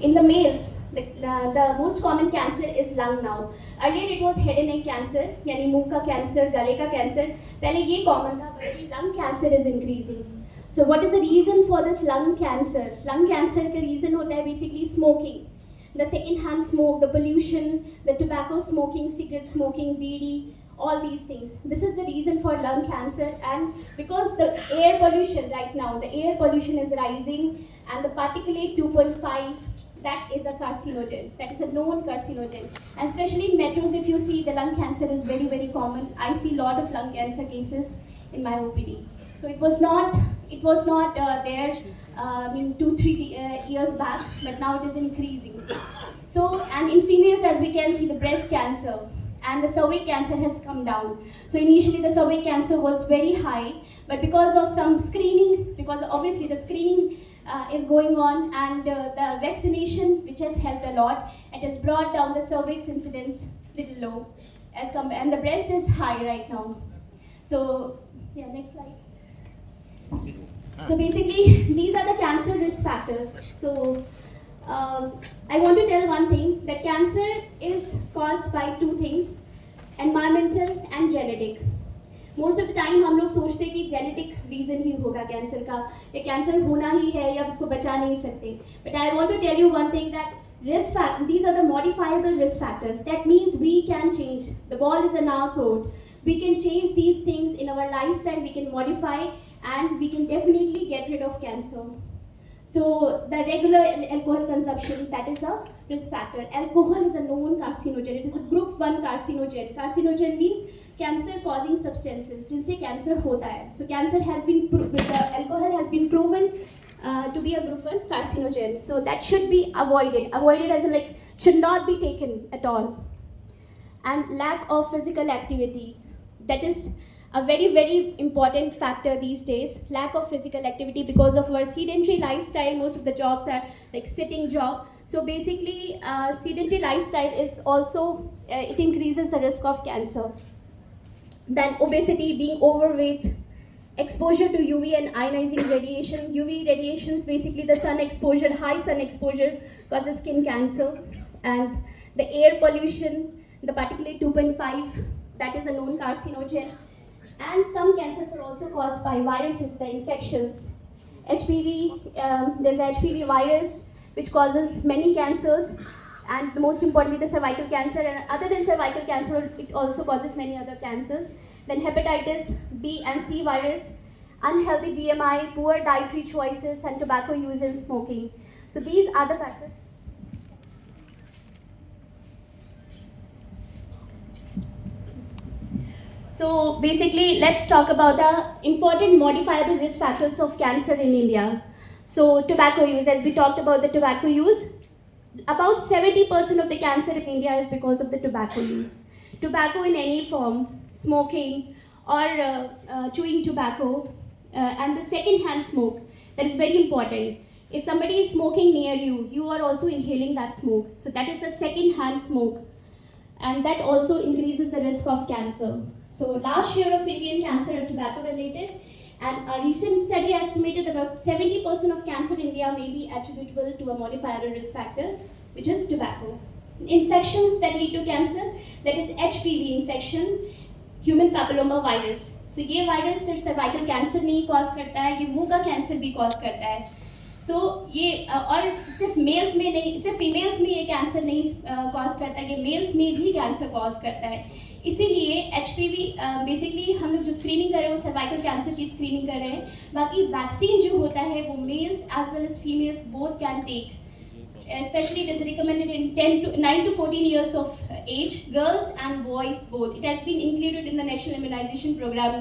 in the males, the most common cancer is lung now. Earlier it was head and neck cancer, यानी मुंह का cancer, गले का cancer. पहले ये common था, but lung cancer is increasing. So what is the reason for this lung cancer? Lung cancer का reason होता है basically smoking. The second-hand smoke, the pollution, the tobacco smoking, cigarette smoking, BD, all these things. This is the reason for lung cancer, and because the air pollution right now, the air pollution is rising, and the particulate 2.5, that is a carcinogen. That is a known carcinogen. And especially in metros, if you see, the lung cancer is very, very common. I see a lot of lung cancer cases in my OPD. So it was not there 2-3 years back, but now it is increasing. So, and in females, as we can see, the breast cancer and the cervical cancer has come down. So initially the cervical cancer was very high, but because of some screening, because obviously the screening is going on, and the vaccination, which has helped a lot, it has brought down the cervix incidence little low, and the breast is high right now. So, yeah, next slide. So basically, these are the cancer risk factors. So I want to tell one thing, that cancer is caused by two things, environmental and genetic. Most of the time हम लोग सोचते हैं कि genetic reason ही होगा cancer का, या cancer होना ही है या उसको बचा नहीं सकते. But I want to tell you one thing, that these are the modifiable risk factors. That means we can change. The ball is in our court. We can change these things in our lifestyle, we can modify, and we can definitely get rid of cancer. So the regular alcohol consumption, that is a risk factor. Alcohol is a known carcinogen. It is a group 1 carcinogen. Carcinogen means cancer causing substances, जिनसे cancer होता है. So cancer has been alcohol has been proven to be a group 1 carcinogen. So that should be avoided. Avoided as in like should not be taken at all. And lack of physical activity, that is a very, very important factor these days. Lack of physical activity because of our sedentary lifestyle. Most of the jobs are like sitting job. So basically, sedentary lifestyle is also, it increases the risk of cancer. Then obesity, being overweight, exposure to UV and ionizing radiation. UV radiations, basically the sun exposure, high sun exposure causes skin cancer. And the air pollution, the particulate 2.5, that is a known carcinogen. And some cancers are also caused by viruses, the infections. HPV, there's a HPV virus which causes many cancers, and most importantly the cervical cancer, and other than cervical cancer it also causes many other cancers. Then hepatitis B and C virus, unhealthy BMI, poor dietary choices, and tobacco use and smoking. So these are the factors. So basically, let's talk about the important modifiable risk factors of cancer in India. So tobacco use, as we talked about the tobacco use, about 70% of the cancer in India is because of the tobacco use. Tobacco in any form, smoking or chewing tobacco, and the second-hand smoke, that is very important. If somebody is smoking near you, you are also inhaling that smoke. So that is the second-hand smoke. And that also increases the risk of cancer. So last year of Indian cancer are tobacco related, and a recent study estimated about 70% of cancer in India may be attributable to a modifiable risk factor, which is tobacco. Infections that lead to cancer, that is HPV infection, human papilloma virus. So ये virus सिर्फ cervical cancer नहीं cause करता है, ये मुंह का cancer भी cause करता है. So ये और सिर्फ मेल्स में नहीं, सिर्फ फीमेल्स में ये कैंसर नहीं कॉज करता है, ये मेल्स में भी कैंसर कॉज करता है. इसीलिए HPV बेसिकली हम लोग जो स्क्रीनिंग कर रहे हैं वो सर्वाइकल कैंसर की स्क्रीनिंग कर रहे हैं. बाकी वैक्सीन जो होता है वो males as well as females both can take. Especially it is recommended in 9 to 14 years of age, girls and boys both. It has been included in the National Immunization Program.